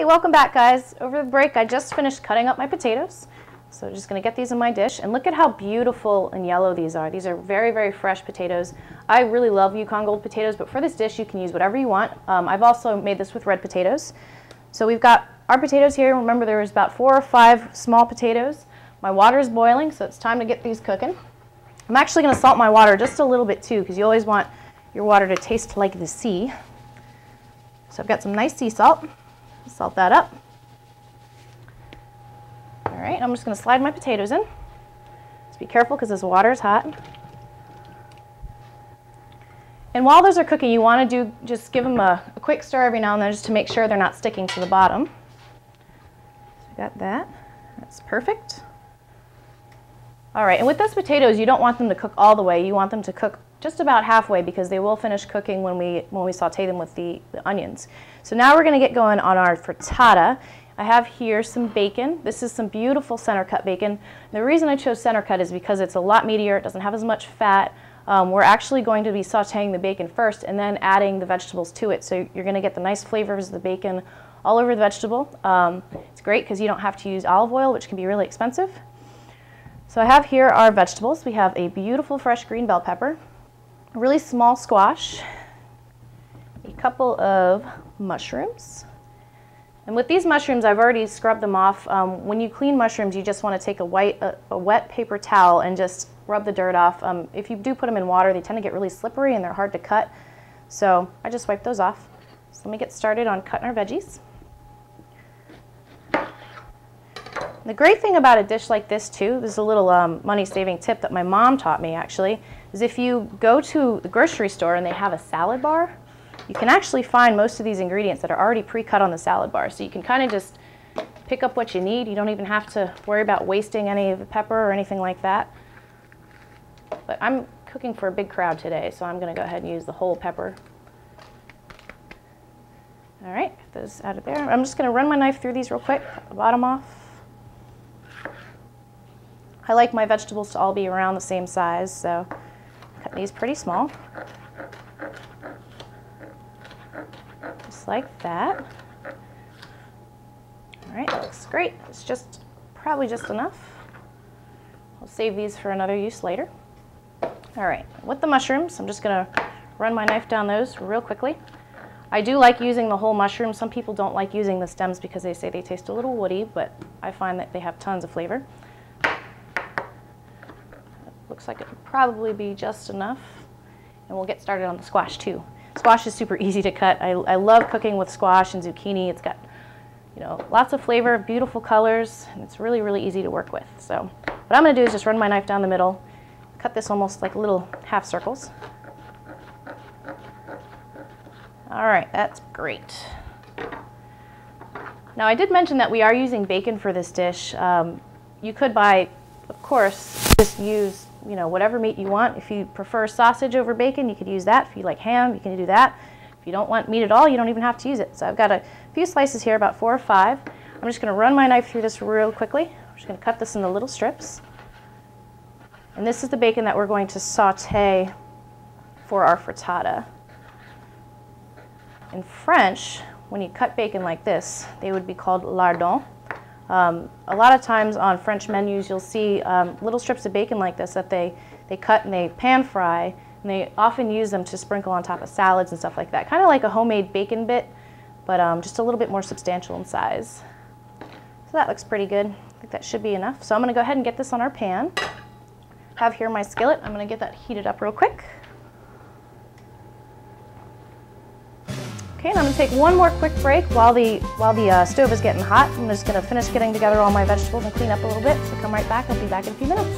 Hey, welcome back, guys. Over the break, I just finished cutting up my potatoes. So just gonna get these in my dish, and look at how beautiful and yellow these are. These are very, very fresh potatoes. I really love Yukon Gold potatoes, but for this dish, you can use whatever you want. I've also made this with red potatoes. So we've got our potatoes here. Remember, there was about 4 or 5 small potatoes. My water is boiling, so it's time to get these cooking. I'm actually gonna salt my water just a little bit too, because you always want your water to taste like the sea. So I've got some nice sea salt. Salt that up. All right, I'm just going to slide my potatoes in. Just be careful because this water is hot. And while those are cooking, you want to just give them a quick stir every now and then just to make sure they're not sticking to the bottom. So we got that. That's perfect. All right, and with those potatoes, you don't want them to cook all the way. You want them to cook just about halfway because they will finish cooking when we saute them with the onions. So now we're going to get going on our frittata. I have here some bacon. This is some beautiful center cut bacon. The reason I chose center cut is because it's a lot meatier. It doesn't have as much fat. We're actually going to be sauteing the bacon first and then adding the vegetables to it. So you're going to get the nice flavors of the bacon all over the vegetable. It's great because you don't have to use olive oil, which can be really expensive. So I have here our vegetables. We have a beautiful fresh green bell pepper, a really small squash, a couple of mushrooms. And with these mushrooms, I've already scrubbed them off. When you clean mushrooms, you just want to take a wet paper towel and just rub the dirt off. If you do put them in water, they tend to get really slippery and they're hard to cut. So I just wipe those off. So let me get started on cutting our veggies. The great thing about a dish like this too, this is a little money-saving tip that my mom taught me actually, is if you go to the grocery store and they have a salad bar, you can actually find most of these ingredients that are already pre-cut on the salad bar. So you can kind of just pick up what you need. You don't even have to worry about wasting any of the pepper or anything like that. But I'm cooking for a big crowd today, so I'm going to go ahead and use the whole pepper. All right, get those out of there. I'm just going to run my knife through these real quick, cut the bottom off. I like my vegetables to all be around the same size, so cut these pretty small. Just like that. All right, that looks great. It's just probably just enough. I'll save these for another use later. All right, with the mushrooms, I'm just gonna run my knife down those real quickly. I do like using the whole mushroom. Some people don't like using the stems because they say they taste a little woody, but I find that they have tons of flavor. Looks like it would probably be just enough. And we'll get started on the squash too. Squash is super easy to cut. I love cooking with squash and zucchini. It's got, lots of flavor, beautiful colors, and it's really, really easy to work with. So what I'm gonna do is just run my knife down the middle, cut this almost like little half circles. All right, that's great. Now I did mention that we are using bacon for this dish. You could buy, of course, just use whatever meat you want. If you prefer sausage over bacon, you could use that. If you like ham, you can do that. If you don't want meat at all, you don't even have to use it. So I've got a few slices here, about 4 or 5. I'm just going to run my knife through this real quickly. I'm just going to cut this into little strips. And this is the bacon that we're going to saute for our frittata. In French, when you cut bacon like this, they would be called lardons. A lot of times on French menus, you'll see little strips of bacon like this that they cut and they pan fry, and they often use them to sprinkle on top of salads and stuff like that. Kind of like a homemade bacon bit, but just a little bit more substantial in size. So that looks pretty good. I think that should be enough. So I'm going to go ahead and get this on our pan. I have here my skillet. I'm going to get that heated up real quick. Okay, and I'm going to take one more quick break while the stove is getting hot. I'm just going to finish getting together all my vegetables and clean up a little bit. So come right back. I'll be back in a few minutes.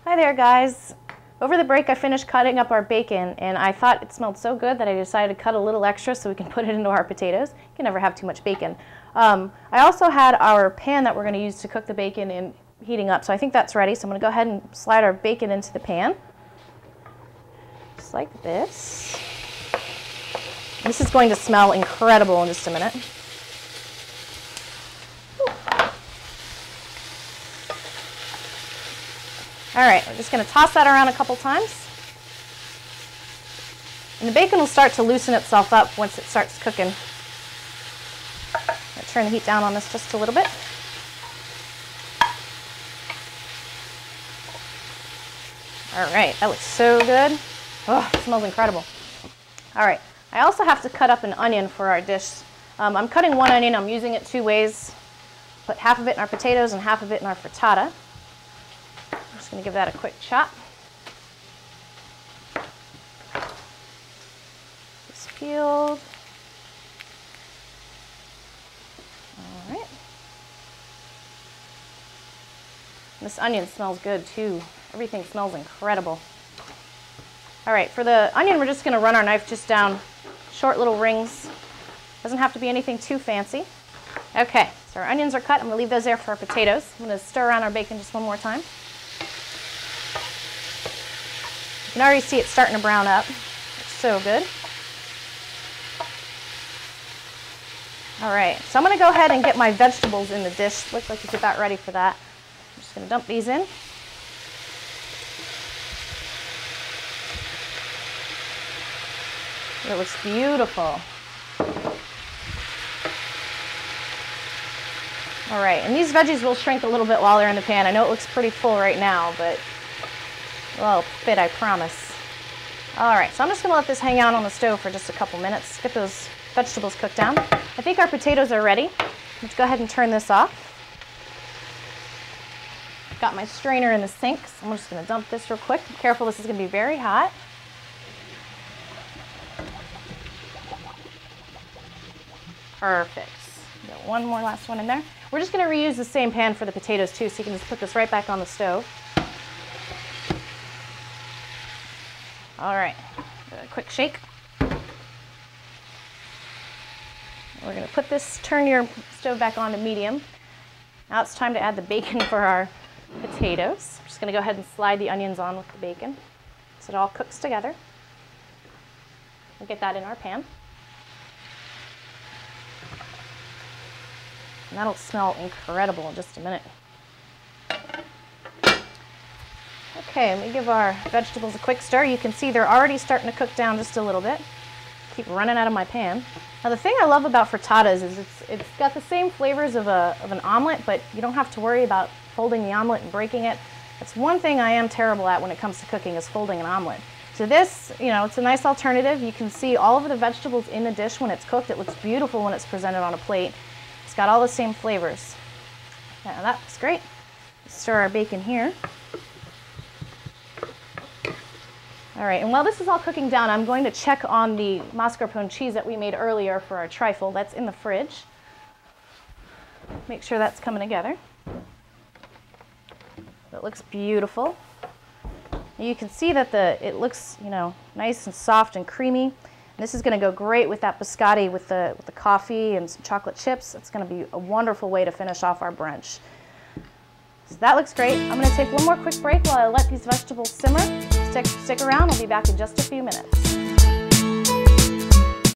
Hi there, guys. Over the break, I finished cutting up our bacon, and I thought it smelled so good that I decided to cut a little extra so we can put it into our potatoes. You can never have too much bacon. I also had our pan that we're going to use to cook the bacon in heating up, so I think that's ready. So I'm going to go ahead and slide our bacon into the pan. just like this. This is going to smell incredible in just a minute. All right, we're just going to toss that around a couple times. And the bacon will start to loosen itself up once it starts cooking. I'll turn the heat down on this just a little bit. All right, that looks so good. Oh, it smells incredible. All right, I also have to cut up an onion for our dish. I'm cutting one onion, I'm using it 2 ways. Put half of it in our potatoes and half of it in our frittata. I'm just gonna give that a quick chop. Just peeled. All right. This onion smells good too. Everything smells incredible. All right, for the onion, we're just gonna run our knife just down short little rings. Doesn't have to be anything too fancy. Okay, so our onions are cut. I'm gonna leave those there for our potatoes. I'm gonna stir around our bacon just one more time. You can already see it starting to brown up. It's so good. All right, so I'm gonna go ahead and get my vegetables in the dish. Looks like it's about ready for that. I'm just gonna dump these in. It looks beautiful. All right, and these veggies will shrink a little bit while they're in the pan. I know it looks pretty full right now, but it'll fit, I promise. All right, so I'm just gonna let this hang out on the stove for just a couple minutes, get those vegetables cooked down. I think our potatoes are ready. Let's go ahead and turn this off. Got my strainer in the sink, so I'm just gonna dump this real quick. Be careful, this is gonna be very hot. Perfect. Got one more last one in there. We're just going to reuse the same pan for the potatoes too, so you can just put this right back on the stove. All right, a quick shake. We're going to put this, turn your stove back on to medium. Now it's time to add the bacon for our potatoes. I'm just going to go ahead and slide the onions on with the bacon so it all cooks together. We'll get that in our pan. And that'll smell incredible in just a minute. Okay, let me give our vegetables a quick stir. You can see they're already starting to cook down just a little bit. Keep running out of my pan. Now the thing I love about frittatas is it's got the same flavors of an omelet, but you don't have to worry about folding the omelet and breaking it. That's one thing I am terrible at when it comes to cooking, is folding an omelet. So this, you know, it's a nice alternative. You can see all of the vegetables in the dish when it's cooked. It looks beautiful when it's presented on a plate. It's got all the same flavors. Now that looks great. Stir our bacon here. All right, and while this is all cooking down, I'm going to check on the mascarpone cheese that we made earlier for our trifle. That's in the fridge. Make sure that's coming together. It looks beautiful. You can see that it looks, you know, nice and soft and creamy. And this is going to go great with that biscotti with the coffee and some chocolate chips. It's going to be a wonderful way to finish off our brunch. So that looks great. I'm going to take one more quick break while I let these vegetables simmer. Stick around. I'll be back in just a few minutes.